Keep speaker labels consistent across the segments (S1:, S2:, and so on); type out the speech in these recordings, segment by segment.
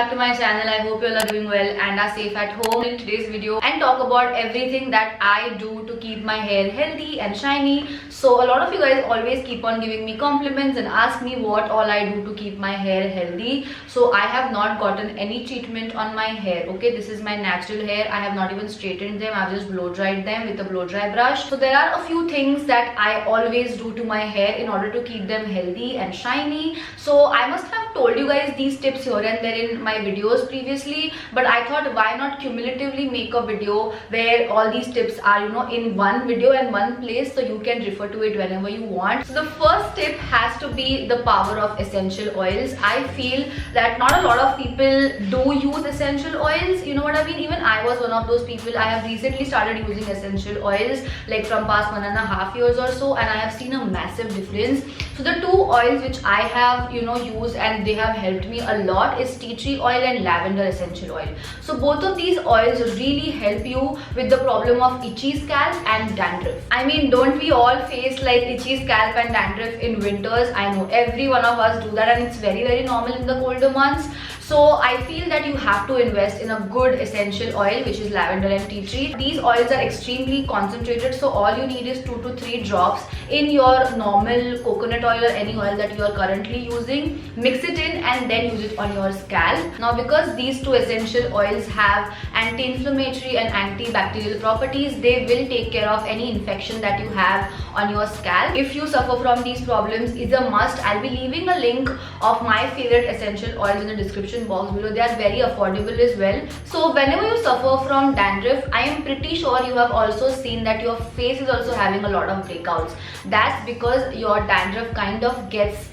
S1: back to my channel. I hope you all are doing well and are safe at home. In today's video and talk about everything that I do to keep my hair healthy and shiny. So a lot of you guys always keep on giving me compliments and ask me what all I do to keep my hair healthy. So I have not gotten any treatment on my hair. Okay, this is my natural hair. I have not even straightened them. I've just blow dried them with a blow dry brush. So there are a few things that I always do to my hair in order to keep them healthy and shiny. So I must have told you guys these tips here and there in my videos previously, but I thought why not cumulatively make a video where all these tips are, in one video and one place, so you can refer to it whenever you want. So the first tip has to be the power of essential oils. I feel that not a lot of people do use essential oils, you know what I mean. Even I was one of those people. I have recently started using essential oils like from past 1.5 years or so, and I have seen a massive difference. So the two oils which I have used and they have helped me a lot is tea tree oil and lavender essential oil. So both of these oils really help you with the problem of itchy scalp and dandruff. I mean, don't we all face like itchy scalp and dandruff in winters? I know every one of us do that, and it's very normal in the colder months. So I feel that you have to invest in a good essential oil, which is lavender and tea tree. These oils are extremely concentrated, so all you need is 2 to 3 drops in your normal coconut oil or any oil that you are currently using. Mix it in and then use it on your scalp. Now, because these two essential oils have anti-inflammatory and antibacterial properties, they will take care of any infection that you have on your scalp. If you suffer from these problems, it's a must. I'll be leaving a link of my favorite essential oils in the description box below. They are very affordable as well. So whenever you suffer from dandruff, I am pretty sure you have also seen that your face is also having a lot of breakouts. That's because your dandruff kind of gets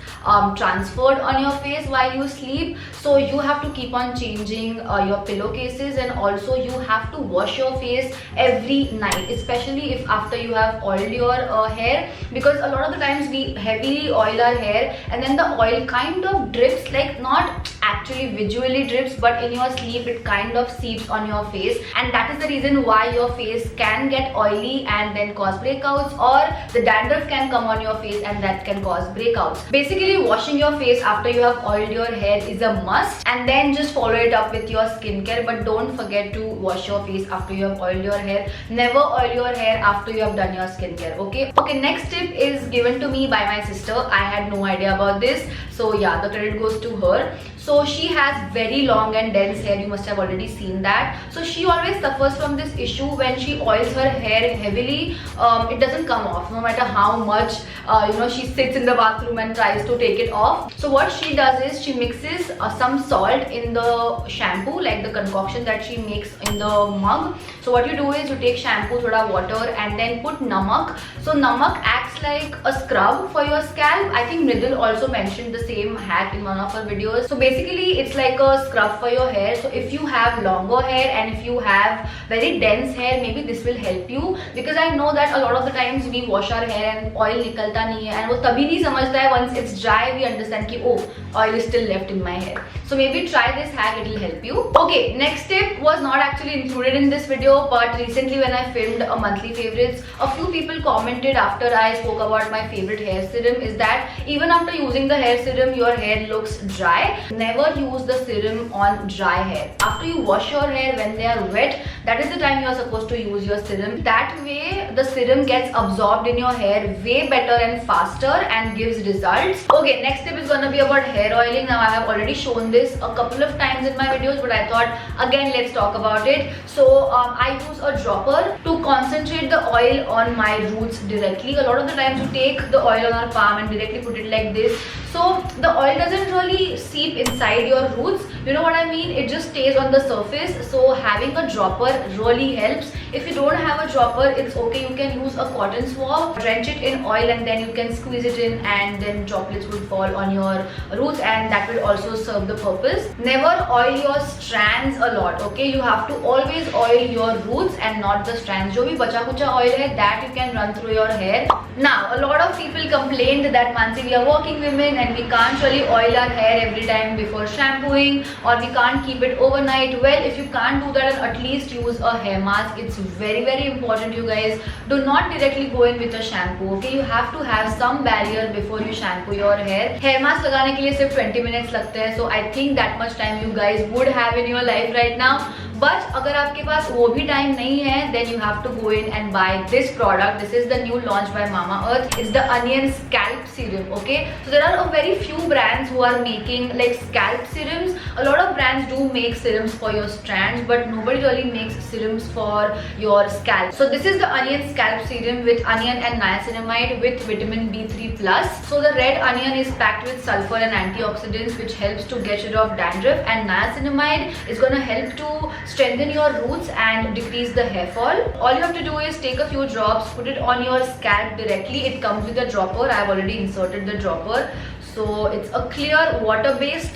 S1: transferred on your face while you sleep. So you have to keep on changing your pillowcases, and also you have to wash your face every night, especially if after you have oiled your hair, because a lot of the times we heavily oil our hair and then the oil kind of drips, like not actually visually drips, but in your sleep it kind of seeps on your face, and that is the reason why your face can get oily and then cause breakouts, or the dandruff can come on your face and that can cause breakouts. Basically, washing your face after you have oiled your hair is a must, and then just follow it up with your skincare. But don't forget to wash your face after you have oiled your hair. Never oil your hair after you have done your skincare. Okay, next tip is given to me by my sister. I had no idea about this, so yeah, the credit goes to her. So she has very long and dense hair. You must have already seen that. So she always suffers from this issue. When she oils her hair heavily, it doesn't come off, no matter how much she sits in the bathroom and tries to take it off. So what she does is she mixes some salt in the shampoo, like the concoction that she makes in the mug. So what you do is you take shampoo, thoda water, and then put namak. So namak acts like a scrub for your scalp. I think Mridul also mentioned the same hack in one of her videos. So basically it's like a scrub for your hair. So if you have longer hair and if you have very dense hair, maybe this will help you, because I know that a lot of the times we wash our hair and oil nikalta nahi hai, and wo tabhi nahi samajhta hai. Once it's dry, we understand ki oh, oil is still left in my hair. So maybe try this hack, it will help you. Okay, next tip was not actually included in this video, but recently when I filmed a monthly favorites, a few people commented after I spoke about my favorite hair serum is that even after using the hair serum, your hair looks dry. Never use the serum on dry hair. After you wash your hair, when they are wet, that is the time you are supposed to use your serum. That way the serum gets absorbed in your hair way better and faster and gives results. Okay, next tip is gonna be about hair oiling. Now I have already shown this a couple of times in my videos, but I thought again let's talk about it. So I use a dropper to concentrate the oil on my roots directly. A lot of the times you take the oil on our palm and directly put it like this, so the oil doesn't really seep inside your roots, you know what I mean. It just stays on the surface. So having a dropper really helps. If you don't have a dropper, it's okay, you can use a cotton swab, drench it in oil, and then you can squeeze it in, and then droplets would fall on your roots, and that will also serve the purpose. Never oil your strands a lot. Okay, you have to always oil your roots and not the strands. Jo bhi bacha kucha oil hai, that you can run through your hair. Now a lot of people complained that Mansi, we are working women and we can't really oil our hair every time before shampooing, or we can't keep it overnight. Well, if you can't do that, then at least use a hair mask. It's very important, you guys. Do not directly go in with a shampoo, okay? You have to have some barrier before you shampoo your hair. Hair mask लगाने के लिए सिर्फ 20 minutes लगते हैं, so I think that much time you guys would have in your life right now. But अगर आपके पास वो भी टाइम नहीं है, then you have to go in and buy this product. This is the new launch by Mamaearth. It's the onion scalp serum, okay? So there are a very few brands who are making like scalp serums. A lot of brands do make serums for your strands, but nobody really makes serums for your scalp. So this is the onion scalp serum with onion and niacinamide with vitamin B3 plus. So the red onion is packed with sulfur and antioxidants, which helps to get rid of dandruff, and niacinamide is going to help to strengthen your roots and decrease the hair fall. All you have to do is take a few drops, put it on your scalp directly. It comes with a dropper. I have already inserted the dropper. So it's a clear water-based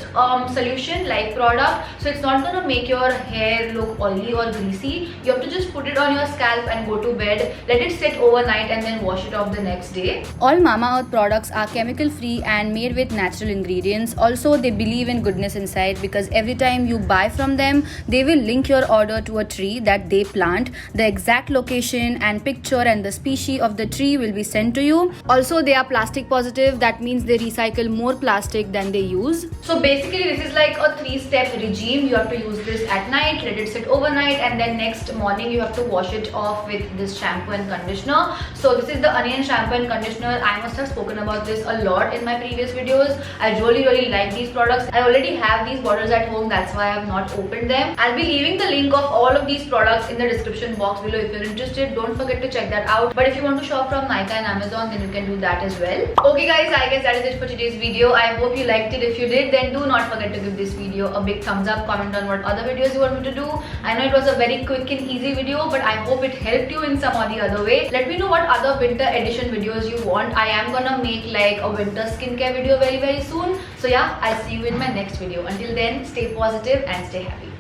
S1: solution like product. So it's not gonna make your hair look oily or greasy. You have to just put it on your scalp and go to bed. Let it sit overnight and then wash it off the next day. All Mamaearth products are chemical-free and made with natural ingredients. Also, they believe in goodness inside, because every time you buy from them, they will link your order to a tree that they plant. The exact location and picture and the species of the tree will be sent to you. Also, they are plastic positive. That means they recycle more plastic than they use. So basically this is like a 3-step regime. You have to use this at night, let it sit overnight, and then next morning you have to wash it off with this shampoo and conditioner. So this is the onion shampoo and conditioner. I must have spoken about this a lot in my previous videos. I really like these products. I already have these bottles at home, that's why I have not opened them. I'll be leaving the link of all of these products in the description box below. If you're interested, don't forget to check that out. But if you want to shop from Nykaa and Amazon, then you can do that as well. Okay guys, I guess that is it for today's video. I hope you liked it. If you did, then do not forget to give this video a big thumbs up. Comment on what other videos you want me to do. I know it was a very quick and easy video, but I hope it helped you in some or the other way. Let me know what other winter edition videos you want. I am gonna make like a winter skincare video very soon. So yeah, I'll see you in my next video. Until then, stay positive and stay happy.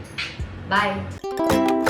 S1: Bye.